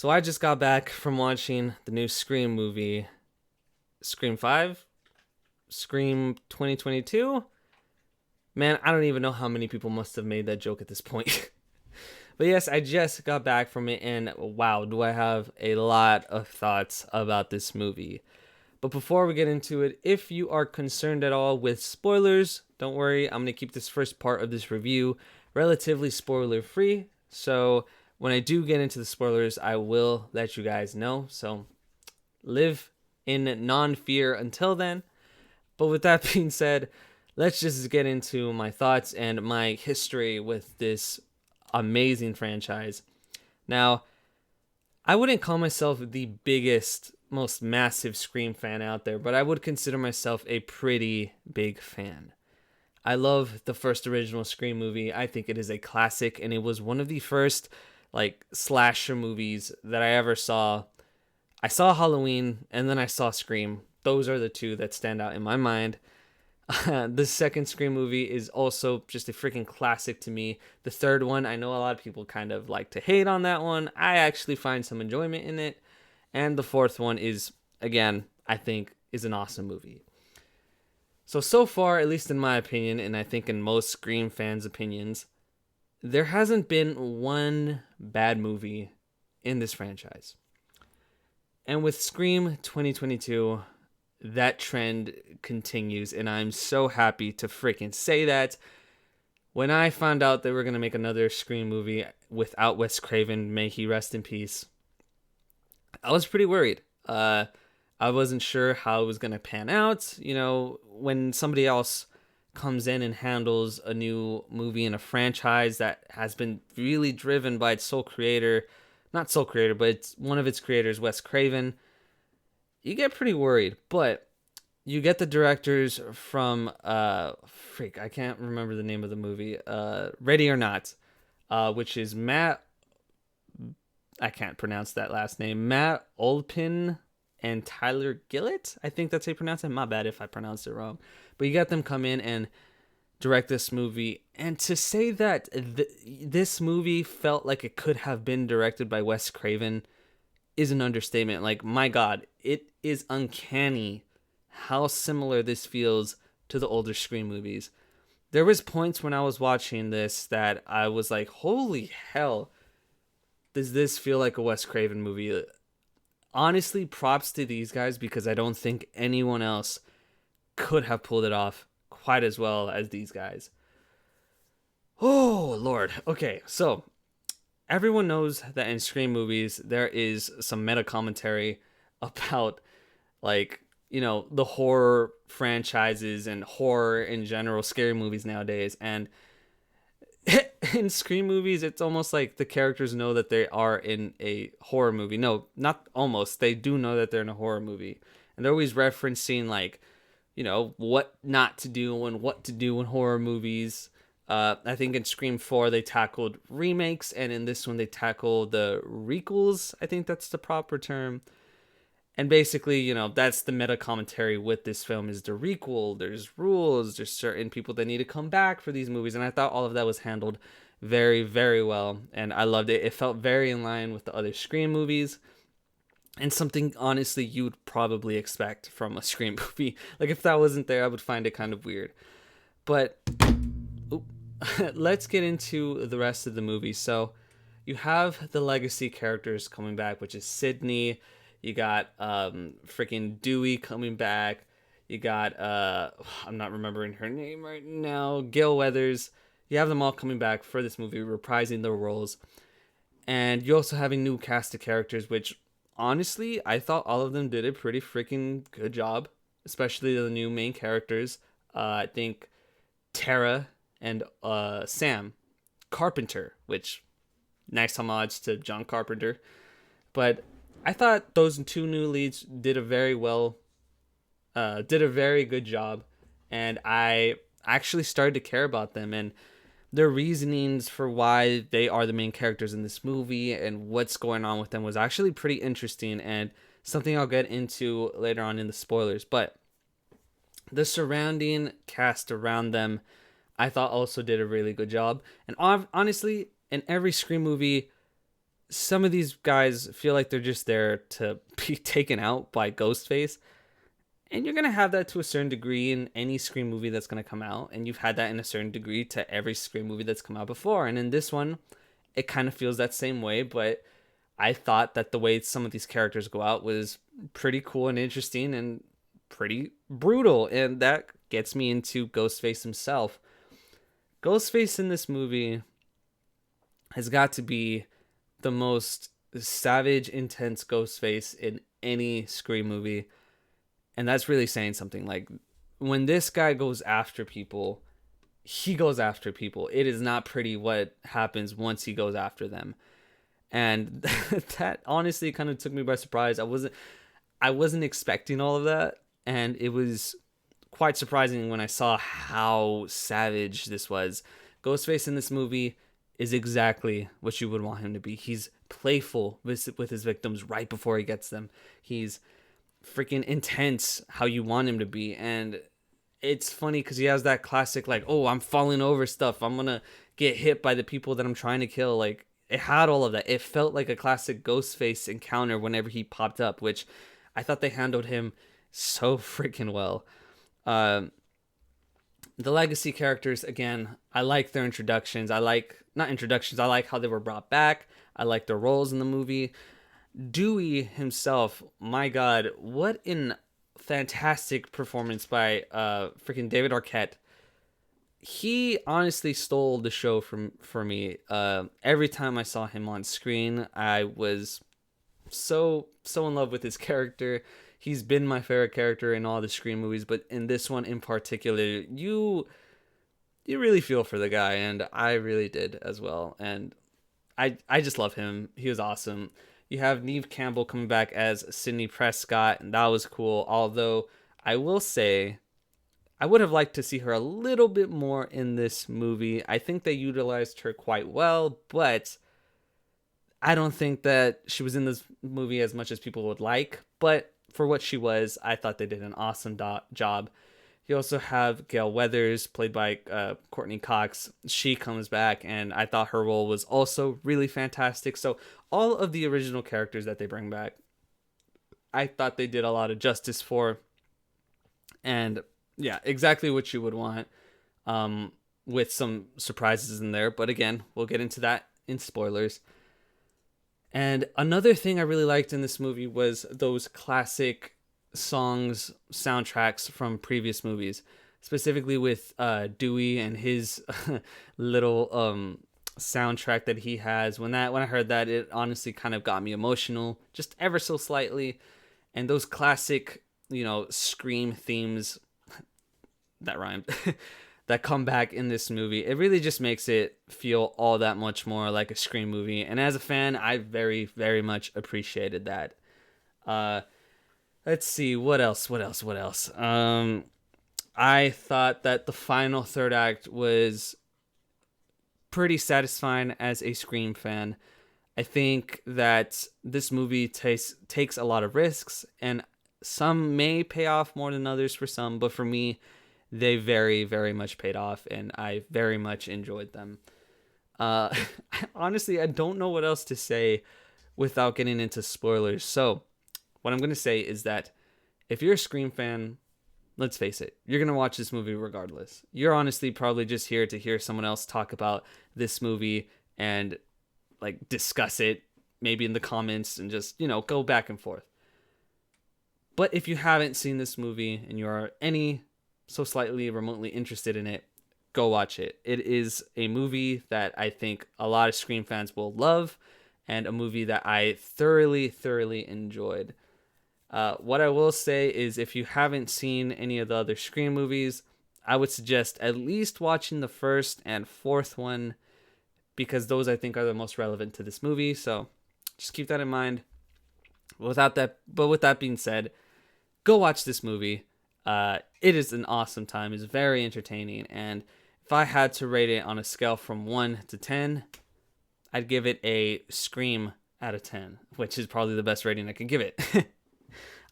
So I just got back from watching the new Scream movie, Scream 5, Scream 2022. Man, I don't even know how many people must have made that joke at this point. But yes, I just got back from it, and wow, do I have a lot of thoughts about this movie. But before we get into it, if you are concerned at all with spoilers, don't worry, I'm going to keep this first part of this review relatively spoiler free. So when I do get into the spoilers, I will let you guys know. So live in non fear until then. But with that being said, let's just get into my thoughts and my history with this amazing franchise. Now, I wouldn't call myself the biggest, most massive Scream fan out there, but I would consider myself a pretty big fan. I love the first original Scream movie. I think it is a classic, and it was one of the first slasher movies that I ever saw. I saw Halloween, and then I saw Scream. Those are the two that stand out in my mind. The second Scream movie is also just a freaking classic to me. The third one, I know a lot of people kind of like to hate on that one. I actually find some enjoyment in it. And the fourth one is, again, I think is an awesome movie. So far, at least in my opinion, and I think in most Scream fans' opinions, there hasn't been one bad movie in this franchise. And with Scream 2022, that trend continues, and I'm so happy to freaking say that. When I found out they were going to make another Scream movie without Wes Craven, may he rest in peace, I was pretty worried. I wasn't sure how it was going to pan out. You know, when somebody else comes in and handles a new movie in a franchise that has been really driven by its sole creator, not sole creator, but it's one of its creators, Wes Craven, you get pretty worried. But you get the directors from I can't remember the name of the movie, Ready or Not, which is Matt, I can't pronounce that last name, Matt Olpin and Tyler Gillett. I think that's how you pronounce it. My bad if I pronounced it wrong. But you got them come in and direct this movie. And to say that this movie felt like it could have been directed by Wes Craven is an understatement. Like, my God, it is uncanny how similar this feels to the older Scream movies. There was points when I was watching this that I was like, holy hell, does this feel like a Wes Craven movie? Honestly, props to these guys, because I don't think anyone else could have pulled it off quite as well as these guys. Oh, Lord. Okay, so everyone knows that in Scream movies, there is some meta commentary about, the horror franchises and horror in general, scary movies nowadays. And in Scream movies, it's almost like the characters know that they are in a horror movie. No, not almost. They do know that they're in a horror movie. And they're always referencing, what not to do and what to do in horror movies. I think in Scream 4, they tackled remakes. And in this one, they tackle the requels. I think that's the proper term. And basically, that's the meta commentary with this film is the requel. There's rules. There's certain people that need to come back for these movies. And I thought all of that was handled very, very well. And I loved it. It felt very in line with the other Scream movies. And something, honestly, you would probably expect from a Scream movie. Like, if that wasn't there, I would find it kind of weird. But let's get into the rest of the movie. So you have the legacy characters coming back, which is Sydney. You got freaking Dewey coming back. You got, I'm not remembering her name right now, Gail Weathers. You have them all coming back for this movie, reprising their roles. And you're also having new cast of characters, which, honestly, I thought all of them did a pretty freaking good job, especially the new main characters. I think Tara and Sam Carpenter, which, nice homage to John Carpenter. But I thought those two new leads did a very good job, and I actually started to care about them and their reasonings for why they are the main characters in this movie and what's going on with them was actually pretty interesting and something I'll get into later on in the spoilers. But the surrounding cast around them, I thought also did a really good job. And honestly, in every Scream movie, some of these guys feel like they're just there to be taken out by Ghostface. And you're going to have that to a certain degree in any Scream movie that's going to come out. And you've had that in a certain degree to every Scream movie that's come out before. And in this one, it kind of feels that same way. But I thought that the way some of these characters go out was pretty cool and interesting and pretty brutal. And that gets me into Ghostface himself. Ghostface in this movie has got to be the most savage, intense Ghostface in any Scream movie. And that's really saying something. Like, when this guy goes after people, he goes after people. It is not pretty what happens once he goes after them. And that honestly kind of took me by surprise. I wasn't expecting all of that. And it was quite surprising when I saw how savage this was. Ghostface in this movie is exactly what you would want him to be. He's playful with his victims right before he gets them. He's freaking intense how you want him to be. And it's funny because he has that classic, like, oh, I'm falling over stuff, I'm gonna get hit by the people that I'm trying to kill. Like, it had all of that. It felt like a classic Ghostface encounter whenever he popped up, which I thought they handled him so freaking well. The legacy characters, again, I like their introductions. I like how they were brought back. I like their roles in the movie. Dewey himself, my God, what an fantastic performance by freaking David Arquette. He honestly stole the show for me. Every time I saw him on screen, I was so in love with his character. He's been my favorite character in all the Scream movies, but in this one in particular, you really feel for the guy, and I really did as well. And I just love him. He was awesome. You have Neve Campbell coming back as Sidney Prescott, and that was cool. Although, I will say, I would have liked to see her a little bit more in this movie. I think they utilized her quite well, but I don't think that she was in this movie as much as people would like. But for what she was, I thought they did an awesome job. You also have Gail Weathers, played by Courtney Cox. She comes back, and I thought her role was also really fantastic. So all of the original characters that they bring back, I thought they did a lot of justice for. And yeah, exactly what you would want, with some surprises in there. But again, we'll get into that in spoilers. And another thing I really liked in this movie was those classic songs, soundtracks from previous movies, specifically with Dewey and his little soundtrack that he has. When I heard that, it honestly kind of got me emotional, just ever so slightly. And those classic, Scream themes that rhymed that come back in this movie, it really just makes it feel all that much more like a Scream movie. And as a fan, I very, very much appreciated that. Let's see, what else? I thought that the final third act was pretty satisfying as a Scream fan. I think that this movie takes a lot of risks, and some may pay off more than others for some, but for me, they very, very much paid off, and I very much enjoyed them. Honestly, I don't know what else to say without getting into spoilers. So, what I'm going to say is that if you're a Scream fan, let's face it, you're going to watch this movie regardless. You're honestly probably just here to hear someone else talk about this movie and like discuss it, maybe in the comments, and just, go back and forth. But if you haven't seen this movie and you are any so slightly remotely interested in it, go watch it. It is a movie that I think a lot of Scream fans will love, and a movie that I thoroughly, thoroughly enjoyed. What I will say is, if you haven't seen any of the other Scream movies, I would suggest at least watching the first and fourth one, because those I think are the most relevant to this movie. So just keep that in mind. With that being said, go watch this movie. It is an awesome time. It's very entertaining, and if I had to rate it on a scale from 1 to 10, I'd give it a Scream out of 10, which is probably the best rating I could give it.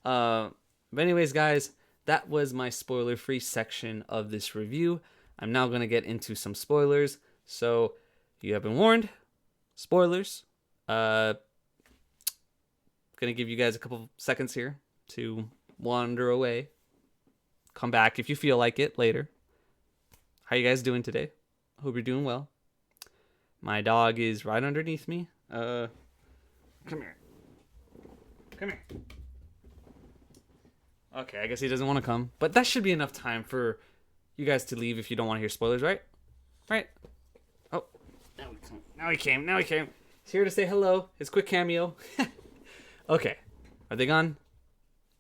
But anyways, guys, that was my spoiler-free section of this review. I'm now going to get into some spoilers. So you have been warned. Spoilers. Uh, gonna give you guys a couple seconds here to wander away. Come back if you feel like it later. How you guys doing today? Hope you're doing well. My dog is right underneath me. Come here. Come here. Okay, I guess he doesn't want to come. But that should be enough time for you guys to leave if you don't want to hear spoilers, right? Right? Oh, now he came. He's here to say hello. His quick cameo. Okay. Are they gone?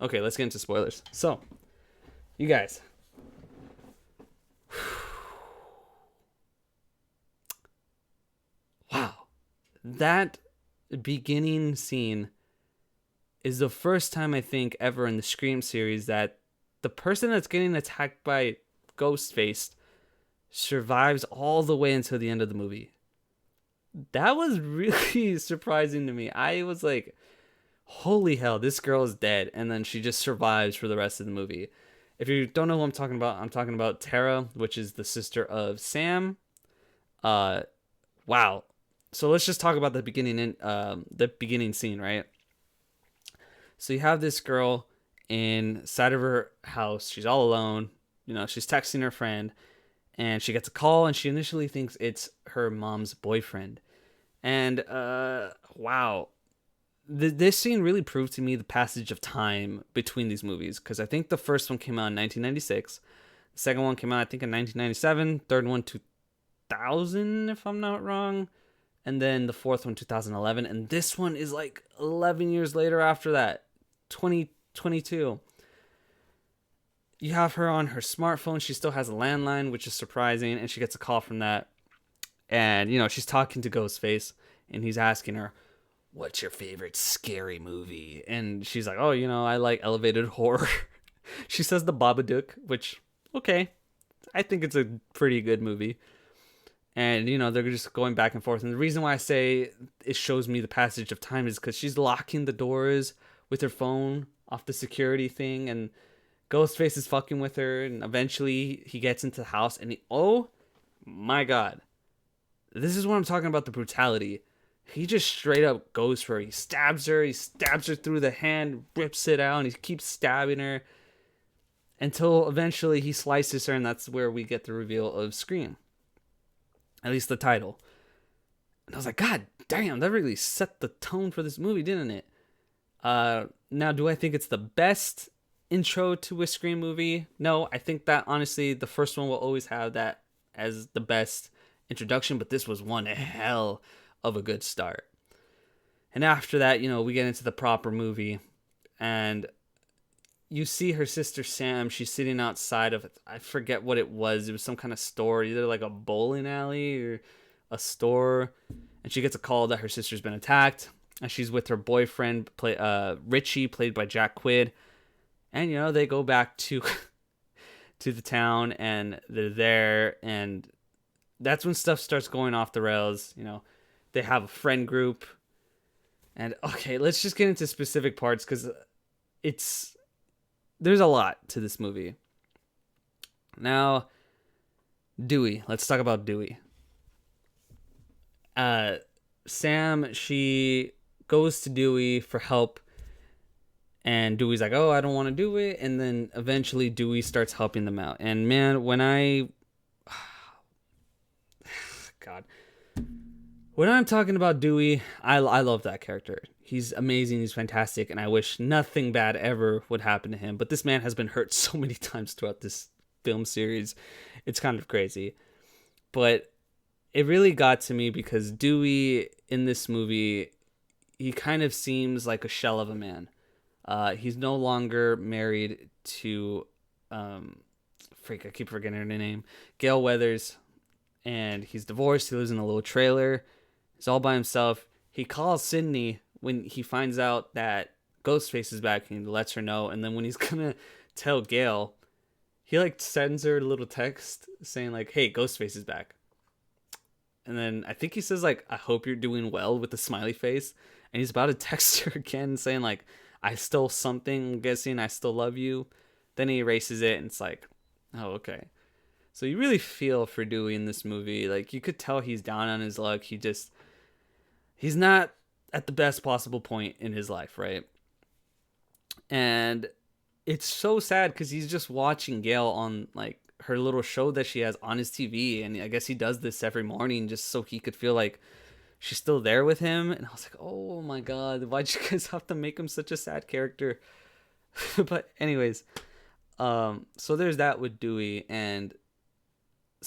Okay, let's get into spoilers. So, you guys. Wow. That beginning scene is the first time I think ever in the Scream series that the person that's getting attacked by Ghostface survives all the way until the end of the movie. That was really surprising to me. I was like, holy hell, this girl is dead. And then she just survives for the rest of the movie. If you don't know who I'm talking about Tara, which is the sister of Sam. Wow. So let's just talk about the beginning scene, right? So you have this girl inside of her house. She's all alone. You know, she's texting her friend. And she gets a call, and she initially thinks it's her mom's boyfriend. And, wow. This scene really proved to me the passage of time between these movies. Because I think the first one came out in 1996. The second one came out, I think, in 1997. Third one, 2000, if I'm not wrong. And then the fourth one, 2011. And this one is like 11 years later after that. 2022. You have her on her smartphone. She still has a landline, which is surprising. And she gets a call from that. And, you know, she's talking to Ghostface. And he's asking her, what's your favorite scary movie? And she's like, oh, you know, I like elevated horror. She says The Babadook, which, okay. I think it's a pretty good movie. And, you know, they're just going back and forth. And the reason why I say it shows me the passage of time is because she's locking the doors with her phone off the security thing. And Ghostface is fucking with her. And eventually he gets into the house. And oh my God. This is what I'm talking about, the brutality. He just straight up goes for her. He stabs her. He stabs her through the hand, rips it out. And he keeps stabbing her until eventually he slices her. And that's where we get the reveal of Scream. At least the title. And I was like, God damn, that really set the tone for this movie, didn't it? Now, do I think it's the best intro to a Scream movie? No, I think that, honestly, the first one will always have that as the best introduction. But this was one hell of a good start. And after that, you know, we get into the proper movie. And you see her sister Sam, she's sitting outside of, I forget what it was. It was some kind of store, either like a bowling alley or a store. And she gets a call that her sister's been attacked. And she's with her boyfriend, Richie, played by Jack Quaid. And, you know, they go back to to the town, and they're there. And that's when stuff starts going off the rails. You know, they have a friend group. And, okay, let's just get into specific parts because there's a lot to this movie. Now, Dewey. Let's talk about Dewey. Sam, she goes to Dewey for help. And Dewey's like, oh, I don't want to do it. And then eventually Dewey starts helping them out. And man, when I'm talking about Dewey, I love that character. He's amazing. He's fantastic. And I wish nothing bad ever would happen to him. But this man has been hurt so many times throughout this film series. It's kind of crazy. But it really got to me because Dewey in this movie, he kind of seems like a shell of a man. He's no longer married to, I keep forgetting her name, Gail Weathers. And he's divorced. He lives in a little trailer. He's all by himself. He calls Sydney when he finds out that Ghostface is back, and he lets her know. And then when he's gonna tell Gail, he like sends her a little text saying like, hey, Ghostface is back. And then I think he says like, I hope you're doing well, with a smiley face. And he's about to text her again saying like, I stole something, I'm guessing I still love you. Then he erases it, and it's like, oh, okay. So you really feel for Dewey in this movie. Like, you could tell he's down on his luck. He's not at the best possible point in his life, right? And it's so sad because he's just watching Gail on like her little show that she has on his TV, and I guess he does this every morning just so he could feel like she's still there with him. And I was like, oh my god, why'd you guys have to make him such a sad character? But anyways, so there's that with Dewey. And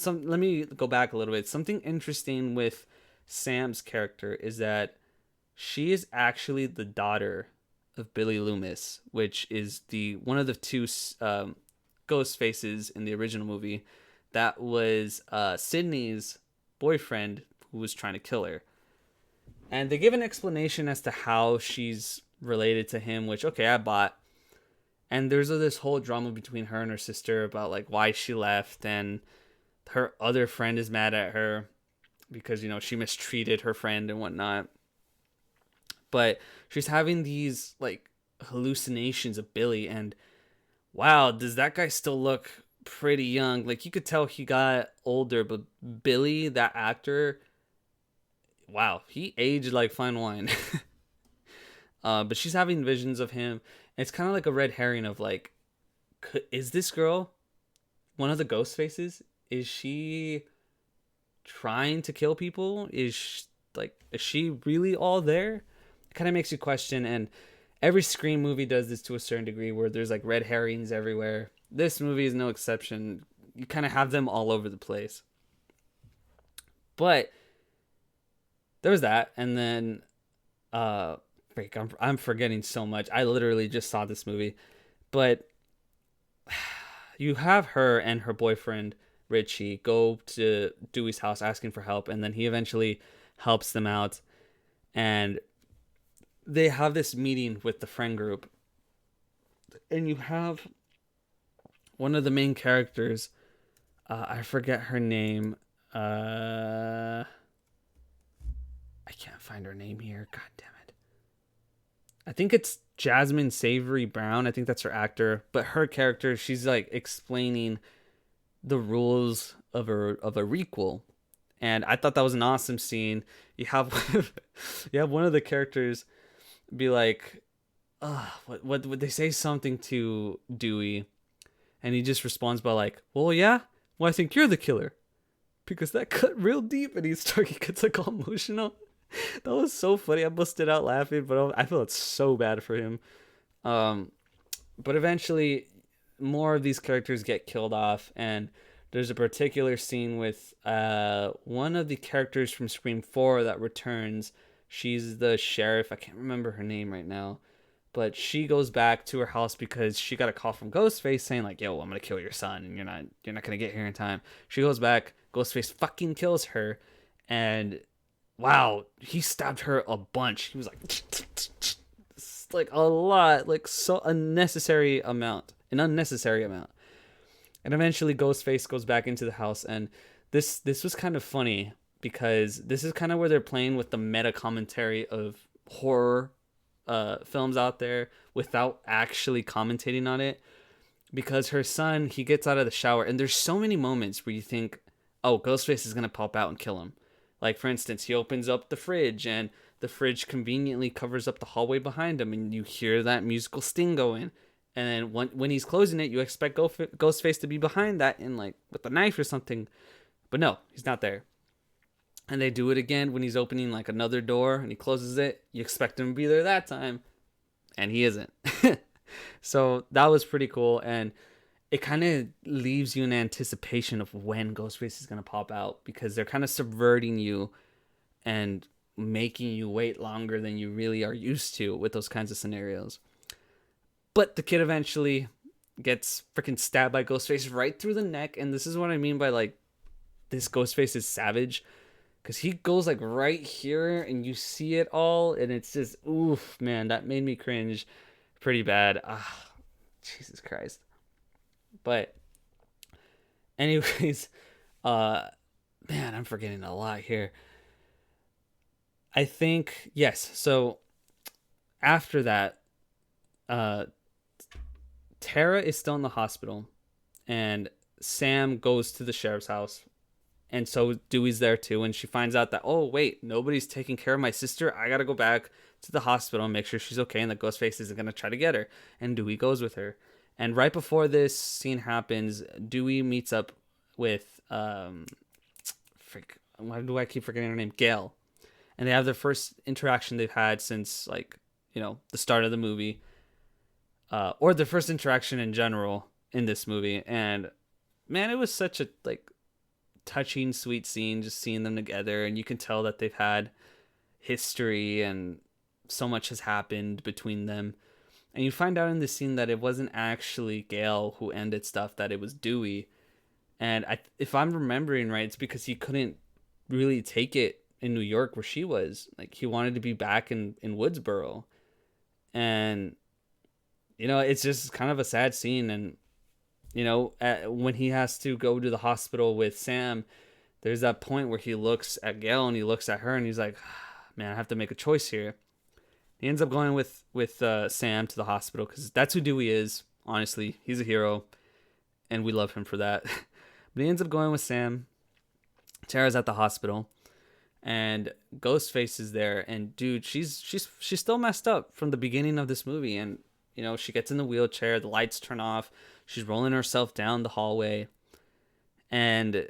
let me go back a little bit. Something interesting with Sam's character is that she is actually the daughter of Billy Loomis, which is the one of the two ghost faces in the original movie. That was Sydney's boyfriend who was trying to kill her. And they give an explanation as to how she's related to him, which, okay, I bought. And there's this whole drama between her and her sister about like why she left, and her other friend is mad at her because, you know, she mistreated her friend and whatnot. But she's having these like hallucinations of Billy, and wow, does that guy still look pretty young? Like you could tell he got older, but Billy, that actor, wow, he aged like fine wine. But she's having visions of him. It's kind of like a red herring of like, is this girl one of the ghost faces? Is she trying to kill people? Is she really all there? It kind of makes you question. And every Scream movie does this to a certain degree, where there's like red herrings everywhere. This movie is no exception. You kind of have them all over the place. But there was that, and then I'm forgetting so much. I literally just saw this movie. But you have her and her boyfriend Richie go to Dewey's house asking for help, and then he eventually helps them out, and they have this meeting with the friend group. And you have one of the main characters, I forget her name, I can't find her name here, god damn it. I think it's Jasmine Savory Brown. I think that's her actor. But her character, she's like explaining the rules of a requel. And I thought that was an awesome scene. You have one of the characters be like, what would they say something to Dewey? And he just responds by like, well, yeah, well, I think you're the killer. Because that cut real deep, and he gets like all emotional. That was so funny. I busted out laughing, but I feel it's so bad for him. But eventually, more of these characters get killed off, and there's a particular scene with one of the characters from Scream 4 that returns. She's the sheriff. I can't remember her name right now, but she goes back to her house because she got a call from Ghostface saying like, "Yo, I'm gonna kill your son, and you're not gonna get here in time." She goes back. Ghostface fucking kills her, and wow, he stabbed her a bunch. He was like, it's like a lot, like so an unnecessary amount. And eventually Ghostface goes back into the house, and this was kind of funny because this is kind of where they're playing with the meta commentary of horror films out there without actually commentating on it. Because her son, he gets out of the shower, and there's so many moments where you think, oh, Ghostface is gonna pop out and kill him. Like, for instance, he opens up the fridge, and the fridge conveniently covers up the hallway behind him, and you hear that musical sting going. And then when he's closing it, you expect Ghostface to be behind that and like with a knife or something. But no, he's not there. And they do it again when he's opening like another door and he closes it. You expect him to be there that time. And he isn't. So that was pretty cool. And it kind of leaves you in anticipation of when Ghostface is going to pop out, because they're kind of subverting you and making you wait longer than you really are used to with those kinds of scenarios. But the kid eventually gets freaking stabbed by Ghostface right through the neck. And this is what I mean by like, this Ghostface is savage. Because he goes like right here and you see it all. And it's just, oof, man, that made me cringe pretty bad. Jesus Christ. But anyways, man, I'm forgetting a lot here. I think, yes. So after that, Tara is still in the hospital, and Sam goes to the sheriff's house And so Dewey's there too, and she finds out that, oh wait, nobody's taking care of my sister. I gotta go back to the hospital and make sure she's okay, and that Ghostface isn't gonna try to get her. And Dewey goes with her. And right before this scene happens, Dewey meets up with why do I keep forgetting her name? Gail. And they have their first interaction they've had since, like, the start of the movie, or their first interaction in general in this movie. And man, it was such a like touching, sweet scene, just seeing them together, and you can tell that they've had history and so much has happened between them. And you find out in this scene that it wasn't actually Gail who ended stuff, that it was Dewey. And if I'm remembering right, it's because he couldn't really take it in New York where she was. Like, he wanted to be back in Woodsboro. And, it's just kind of a sad scene. And, when he has to go to the hospital with Sam, there's that point where he looks at Gail and he looks at her and he's like, man, I have to make a choice here. He ends up going with Sam to the hospital because that's who Dewey is. Honestly, he's a hero, and we love him for that. But he ends up going with Sam. Tara's at the hospital, and Ghostface is there. And dude, she's still messed up from the beginning of this movie. And she gets in the wheelchair. The lights turn off. She's rolling herself down the hallway, and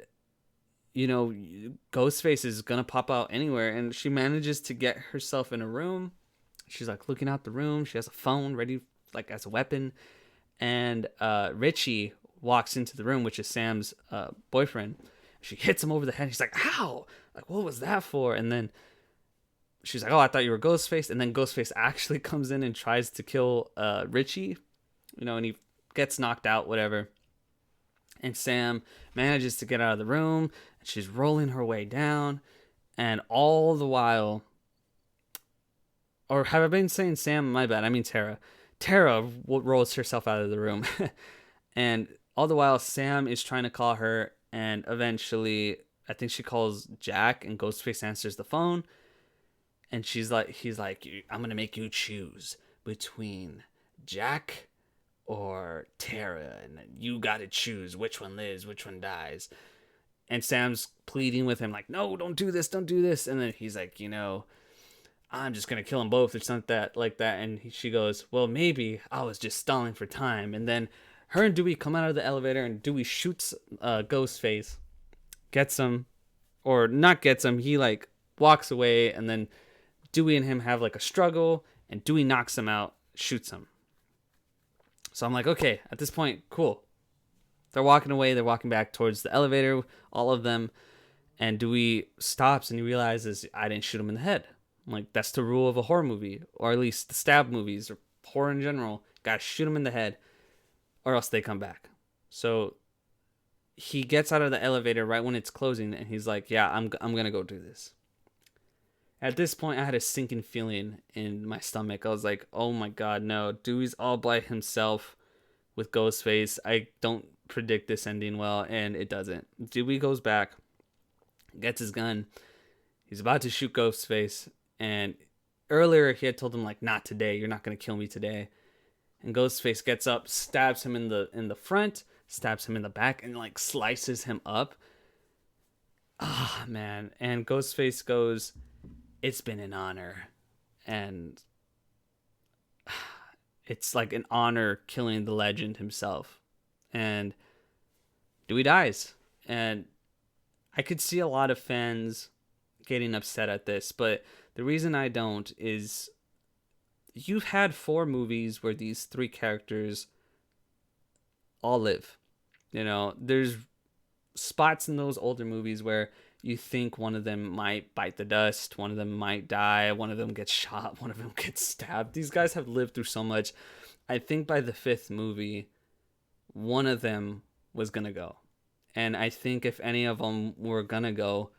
Ghostface is gonna pop out anywhere. And she manages to get herself in a room. She's like looking out the room. She has a phone ready, like, as a weapon. And Richie walks into the room, which is Sam's boyfriend. She hits him over the head. He's like, ow! Like, what was that for? And then she's like, oh, I thought you were Ghostface. And then Ghostface actually comes in and tries to kill Richie, and he gets knocked out, whatever. And Sam manages to get out of the room. And she's rolling her way down. And all the while, or have I been saying Sam? My bad. I mean Tara. Tara rolls herself out of the room. And all the while, Sam is trying to call her. And eventually, I think she calls Jack, and Ghostface answers the phone. And he's like, I'm going to make you choose between Jack or Tara. And you got to choose which one lives, which one dies. And Sam's pleading with him like, no, don't do this, don't do this. And then he's like, I'm just going to kill them both or something like that. And she goes, well, maybe I was just stalling for time. And then her and Dewey come out of the elevator, and Dewey shoots Ghostface, gets him, or not gets him. He like walks away, and then Dewey and him have like a struggle, and Dewey knocks him out, shoots him. So I'm like, okay, at this point, cool. They're walking away. They're walking back towards the elevator, all of them. And Dewey stops and he realizes, I didn't shoot him in the head. I'm like, that's the rule of a horror movie, or at least the stab movies or horror in general. Gotta shoot him in the head, or else they come back. So he gets out of the elevator right when it's closing, and he's like, yeah, I'm gonna go do this. At this point, I had a sinking feeling in my stomach. I was like, oh my god, no. Dewey's all by himself with Ghostface. I don't predict this ending well, and it doesn't. Dewey goes back, gets his gun. He's about to shoot Ghostface, and earlier he had told him, like, not today. You're not going to kill me today. And Ghostface gets up, stabs him in the front, stabs him in the back, and, like, slices him up. Ah, man. And Ghostface goes, it's been an honor. And it's like an honor killing the legend himself. And Dewey dies. And I could see a lot of fans getting upset at this, but the reason I don't is you've had 4 movies where these 3 characters all live. There's spots in those older movies where you think one of them might bite the dust, one of them might die, one of them gets shot, one of them gets stabbed. These guys have lived through so much. I think by the 5th movie, one of them was going to go. And I think if any of them were going to go,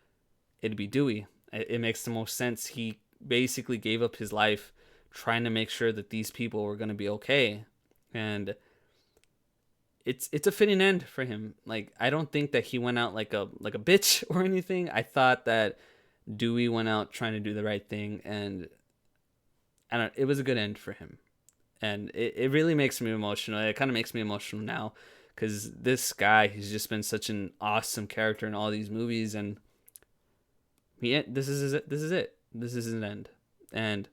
it'd be Dewey. It makes the most sense. He basically gave up his life trying to make sure that these people were going to be okay. And it's a fitting end for him. Like, I don't think that he went out like a bitch or anything. I thought that Dewey went out trying to do the right thing, and it was a good end for him. And it really makes me emotional. It kind of makes me emotional now because this guy, he's just been such an awesome character in all these movies, and this is it. This is it. This is an end. And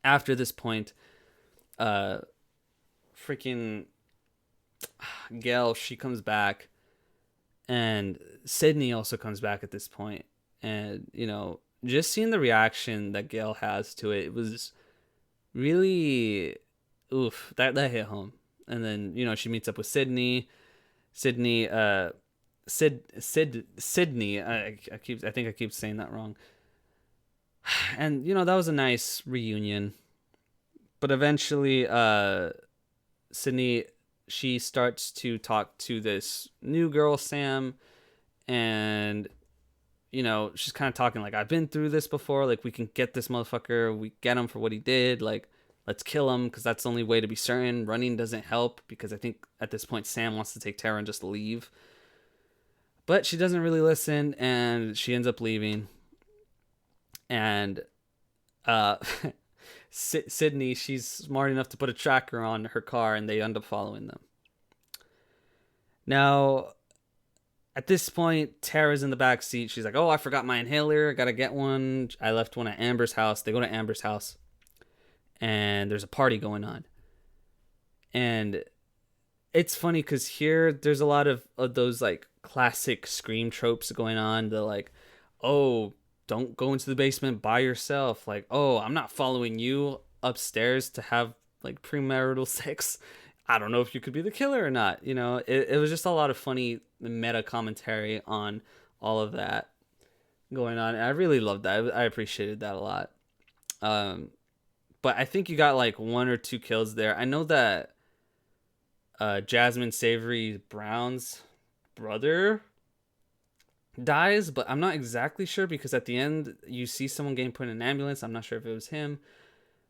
after this point, freaking Gail, she comes back, and Sydney also comes back at this point, and just seeing the reaction that Gail has to it, it was really oof, that hit home. And then she meets up with Sydney. Sydney, Sydney. I think I keep saying that wrong. And that was a nice reunion. But eventually, Sydney, she starts to talk to this new girl, Sam, and she's kind of talking like, I've been through this before. Like, we can get this motherfucker. We get him for what he did. Like, let's kill him, because that's the only way to be certain. Running doesn't help, because I think at this point Sam wants to take Tara and just leave. But she doesn't really listen, and she ends up leaving. And Sydney, she's smart enough to put a tracker on her car, and they end up following them. Now, at this point, Tara's in the back seat. She's like, oh, I forgot my inhaler. Gotta get one. I left one at Amber's house. They go to Amber's house, and there's a party going on. And it's funny because here there's a lot of those like classic Scream tropes going on. They're like, oh, don't go into the basement by yourself. Like, oh, I'm not following you upstairs to have like premarital sex. I don't know if you could be the killer or not. It was just a lot of funny meta commentary on all of that going on. I really loved that. I appreciated that a lot. But I think you got like 1 or 2 kills there. I know that Jasmine Savory Brown's brother dies, but I'm not exactly sure, because at the end you see someone getting put in an ambulance. I'm not sure if it was him.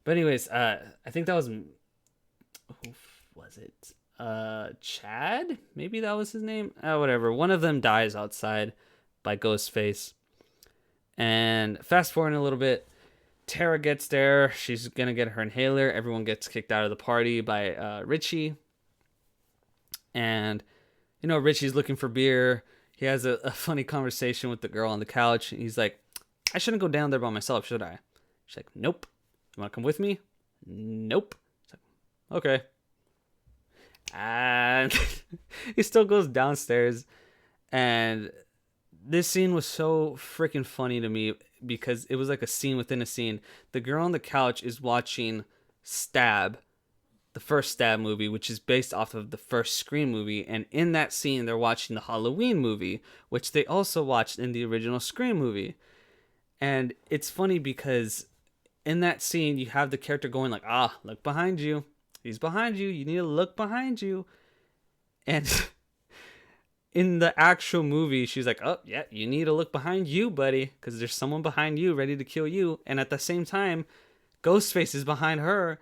But anyways, I think that was, who was it? Chad? Maybe that was his name? Whatever. One of them dies outside by Ghostface. And fast forward a little bit, Tara gets there. She's going to get her inhaler. Everyone gets kicked out of the party by Richie. And, Richie's looking for beer. He has a funny conversation with the girl on the couch. He's like, I shouldn't go down there by myself, should I? She's like, nope. You want to come with me? Nope. He's like, okay. And he still goes downstairs. And this scene was so freaking funny to me, because it was like a scene within a scene. The girl on the couch is watching Stab, the first Stab movie, which is based off of the first Scream movie. And in that scene, they're watching the Halloween movie, which they also watched in the original Scream movie. And it's funny because in that scene, you have the character going like, look behind you. He's behind you. You need to look behind you. And in the actual movie, she's like, oh, yeah, you need to look behind you, buddy, because there's someone behind you ready to kill you. And at the same time, Ghostface is behind her,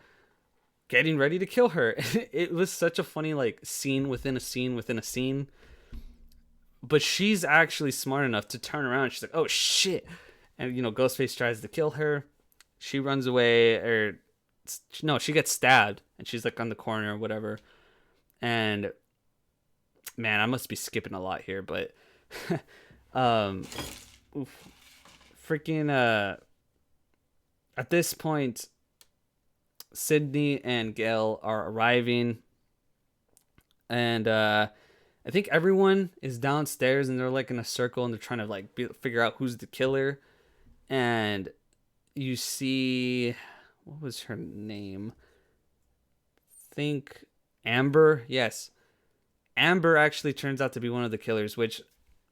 getting ready to kill her. It was such a funny like scene within a scene within a scene. But she's actually smart enough to turn around. She's like, oh, shit. And, Ghostface tries to kill her. She runs away, or no, she gets stabbed, and she's like on the corner or whatever. And man, I must be skipping a lot here, but freaking at this point, Sydney and Gail are arriving, and I think everyone is downstairs, and they're like in a circle, and they're trying to like figure out who's the killer. And you see, what was her name? Think Amber. Yes, Amber actually turns out to be one of the killers, which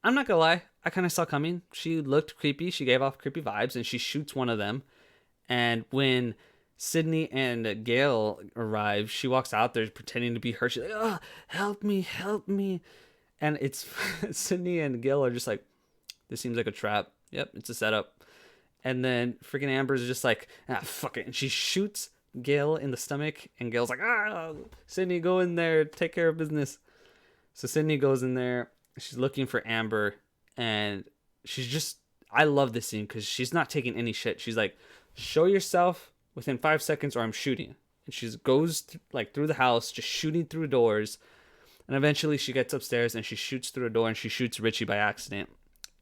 I'm not gonna lie, I kind of saw coming. She looked creepy. She gave off creepy vibes, and she shoots one of them. And when Sydney and Gail arrive, she walks out there pretending to be her. She's like, oh, help me, help me. And it's Sydney and Gail are just like, this seems like a trap. Yep, it's a setup. And then freaking Amber's just like, fuck it. And she shoots Gail in the stomach, and Gail's like, Sydney, go in there, take care of business. So Sydney goes in there. She's looking for Amber, and she's just, I love this scene because she's not taking any shit. She's like, show yourself within 5 seconds or I'm shooting. And she goes through the house, just shooting through doors. And eventually she gets upstairs and she shoots through a door and she shoots Richie by accident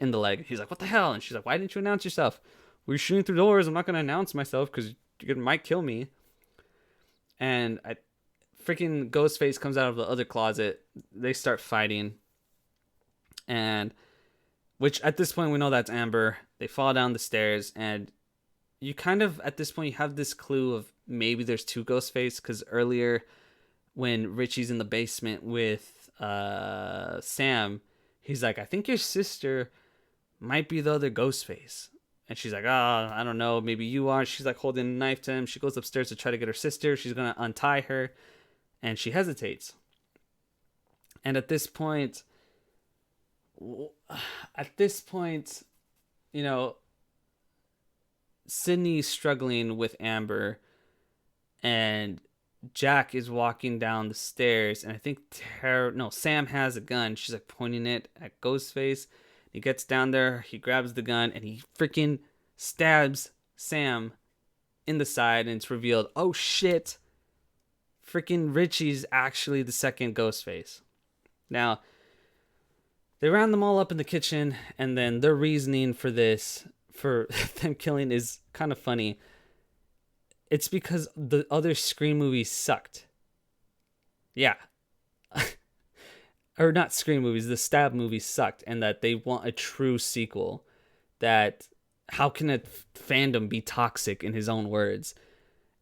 in the leg. He's like, what the hell? And she's like, why didn't you announce yourself? We're shooting through doors. I'm not going to announce myself because you might kill me. And freaking Ghostface comes out of the other closet. They start fighting. And which at this point we know that's Amber. They fall down the stairs and you kind of at this point you have this clue of maybe there's two Ghostface because earlier when Richie's in the basement with Sam, he's like, I think your sister might be the other Ghostface. And she's like, I don't know, maybe you are. She's like holding a knife to him. She goes upstairs to try to get her sister. She's going to untie her. And she hesitates. And at this point, you know, Sydney's struggling with Amber. And Jack is walking down the stairs. And I think Sam has a gun. She's like pointing it at Ghostface. He gets down there, he grabs the gun, and he freaking stabs Sam in the side, and it's revealed, oh shit, freaking Richie's actually the second Ghostface. Now, they round them all up in the kitchen, and then their reasoning for them killing is kind of funny. It's because the other Scream movies sucked. Yeah. Or not Scream movies, the Stab movies sucked, and that they want a true sequel. That how can a fandom be toxic, in his own words?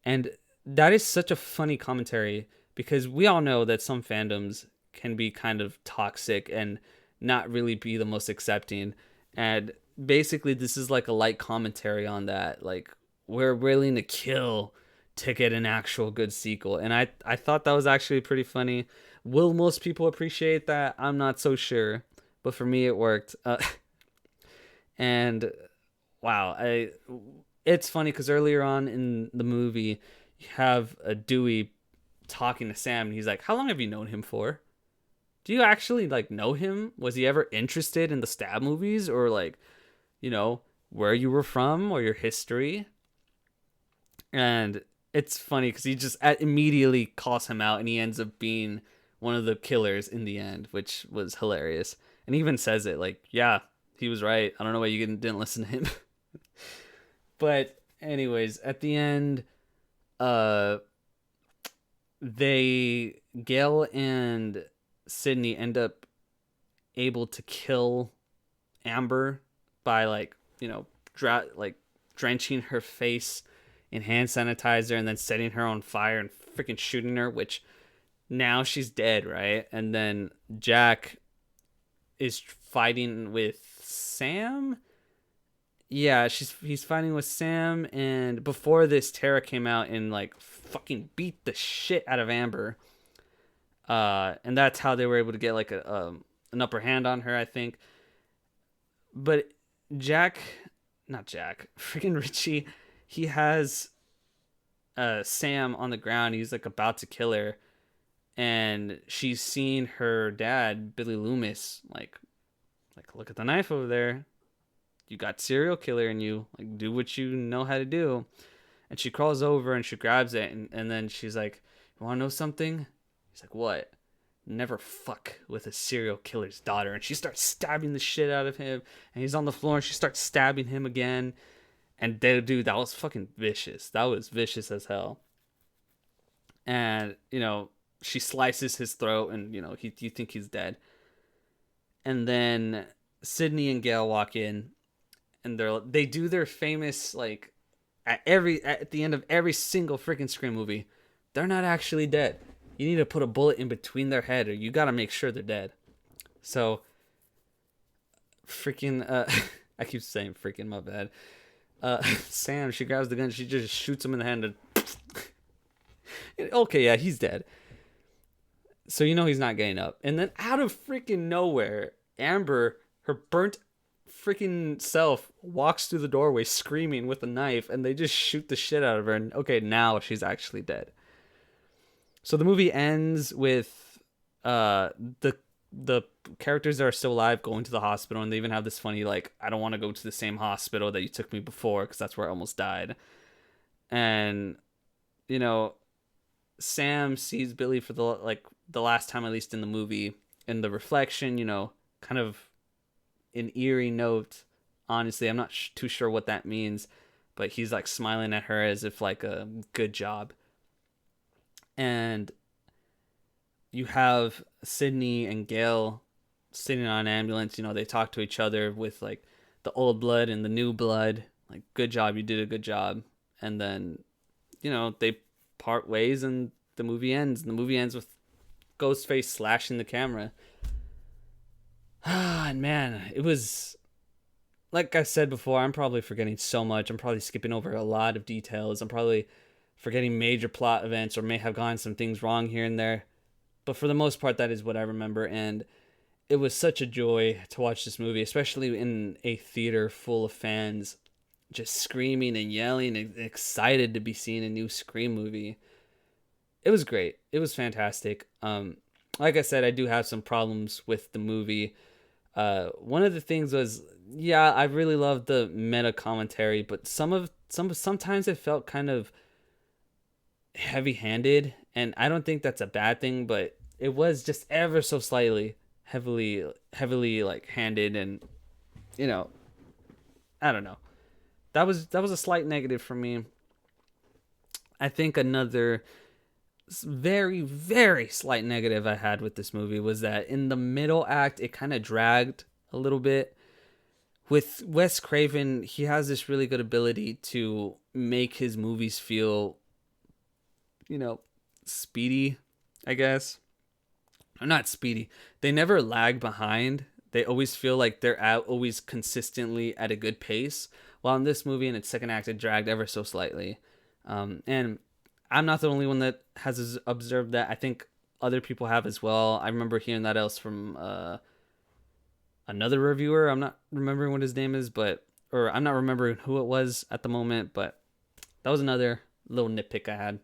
And that is such a funny commentary because we all know that some fandoms can be kind of toxic and not really be the most accepting. And basically this is like a light commentary on that. Like, we're willing to kill to get an actual good sequel. And I thought that was actually pretty funny. Will most people appreciate that? I'm not so sure, but for me it worked. And wow, it's funny because earlier on in the movie, you have a Dewey talking to Sam, and he's like, "How long have you known him for? Do you actually like know him? Was he ever interested in the Stab movies, or like, where you were from or your history?" And it's funny because he just immediately calls him out, and he ends up being one of the killers in the end, which was hilarious. And he even says it like, yeah, he was right. I don't know why you didn't listen to him. But anyways, at the end, Gail and Sydney end up able to kill Amber by drenching her face in hand sanitizer and then setting her on fire and freaking shooting her, which now she's dead, right? And then Jack is fighting with Sam. Yeah, he's fighting with Sam, and before this, Tara came out and like fucking beat the shit out of Amber. And that's how they were able to get like an upper hand on her, I think. But freaking Richie, he has Sam on the ground. He's like about to kill her, and she's seen her dad, Billy Loomis, like look at the knife over there. You got serial killer in you. Like, do what you know how to do. And she crawls over and she grabs it, and then she's like, "You want to know something?" He's like, "What?" "Never fuck with a serial killer's daughter." And she starts stabbing the shit out of him, and he's on the floor, and she starts stabbing him again. And dude, that was fucking vicious. That was vicious as hell. And she slices his throat, and you think he's dead. And then Sydney and Gail walk in, and they do their famous, like, at the end of every single freaking Scream movie, they're not actually dead. You need to put a bullet in between their head, or you got to make sure they're dead. So freaking I keep saying freaking, my bad. Sam, she grabs the gun, she just shoots him in the hand, and okay, yeah, he's dead. So he's not getting up. And then out of freaking nowhere, Amber, her burnt freaking self, walks through the doorway screaming with a knife, and they just shoot the shit out of her. And okay, now she's actually dead. So the movie ends with the characters that are still alive going to the hospital, and they even have this funny, like, "I don't want to go to the same hospital that you took me before because that's where I almost died." And Sam sees Billy for the last time, at least in the movie, in the reflection, kind of an eerie note. Honestly, I'm not too sure what that means, but he's like smiling at her as if like a good job. And you have Sydney and Gail sitting on an ambulance. They talk to each other with like the old blood and the new blood. Like, good job, you did a good job. And then, they part ways and the movie ends. And the movie ends with Ghostface slashing the camera. And man, it was, like I said before, I'm probably forgetting so much. I'm probably skipping over a lot of details. I'm probably forgetting major plot events, or may have gotten some things wrong here and there. But for the most part, that is what I remember. And it was such a joy to watch this movie, especially in a theater full of fans just screaming and yelling and excited to be seeing a new Scream movie. It was great. It was fantastic. Like I said, I do have some problems with the movie. One of the things was, yeah, I really loved the meta commentary, but sometimes it felt kind of heavy-handed, and I don't think that's a bad thing, but it was just ever so slightly heavily like handed, and I don't know. That was a slight negative for me. I think another very, very slight negative I had with this movie was that in the middle act, it kind of dragged a little bit. With Wes Craven, he has this really good ability to make his movies feel, speedy, I guess. Or not speedy. They never lag behind. They always feel like they're always consistently at a good pace. While in this movie, in its second act, it dragged ever so slightly. And I'm not the only one that has observed that. I think other people have as well. I remember hearing that else from another reviewer. I'm not remembering what his name is, or I'm not remembering who it was at the moment, but that was another little nitpick I had.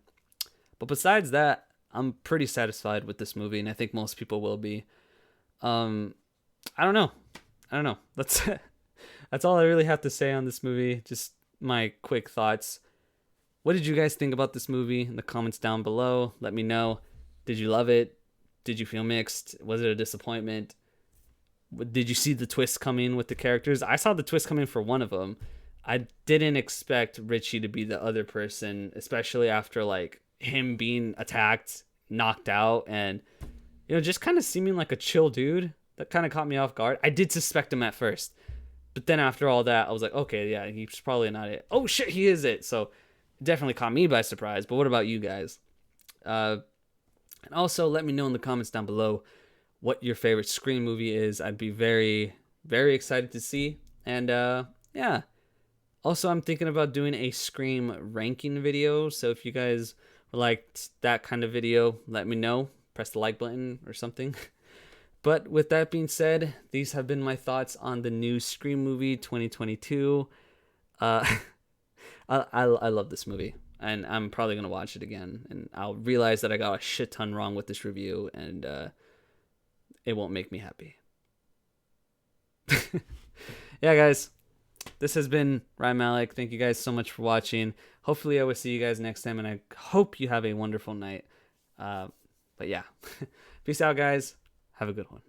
But besides that, I'm pretty satisfied with this movie, and I think most people will be. I don't know. That's all I really have to say on this movie. Just my quick thoughts. What did you guys think about this movie? In the comments down below, let me know. Did you love it? Did you feel mixed? Was it a disappointment? Did you see the twist coming with the characters? I saw the twist coming for one of them. I didn't expect Richie to be the other person, especially after like him being attacked, knocked out, and just kind of seeming like a chill dude. That kind of caught me off guard. I did suspect him at first, but then after all that, I was like, okay, yeah, he's probably not it. Oh shit, he is it. So it definitely caught me by surprise. But what about you guys? And also let me know in the comments down below what your favorite Scream movie is. I'd be very, very excited to see. And yeah. Also, I'm thinking about doing a Scream ranking video. So if you guys liked that kind of video, let me know. Press the like button or something. But with that being said, these have been my thoughts on the new Scream movie 2022. I love this movie, and I'm probably going to watch it again. And I'll realize that I got a shit ton wrong with this review, and it won't make me happy. Yeah, guys. This has been Ryan Malik. Thank you guys so much for watching. Hopefully I will see you guys next time, and I hope you have a wonderful night. But yeah, peace out, guys. Have a good one.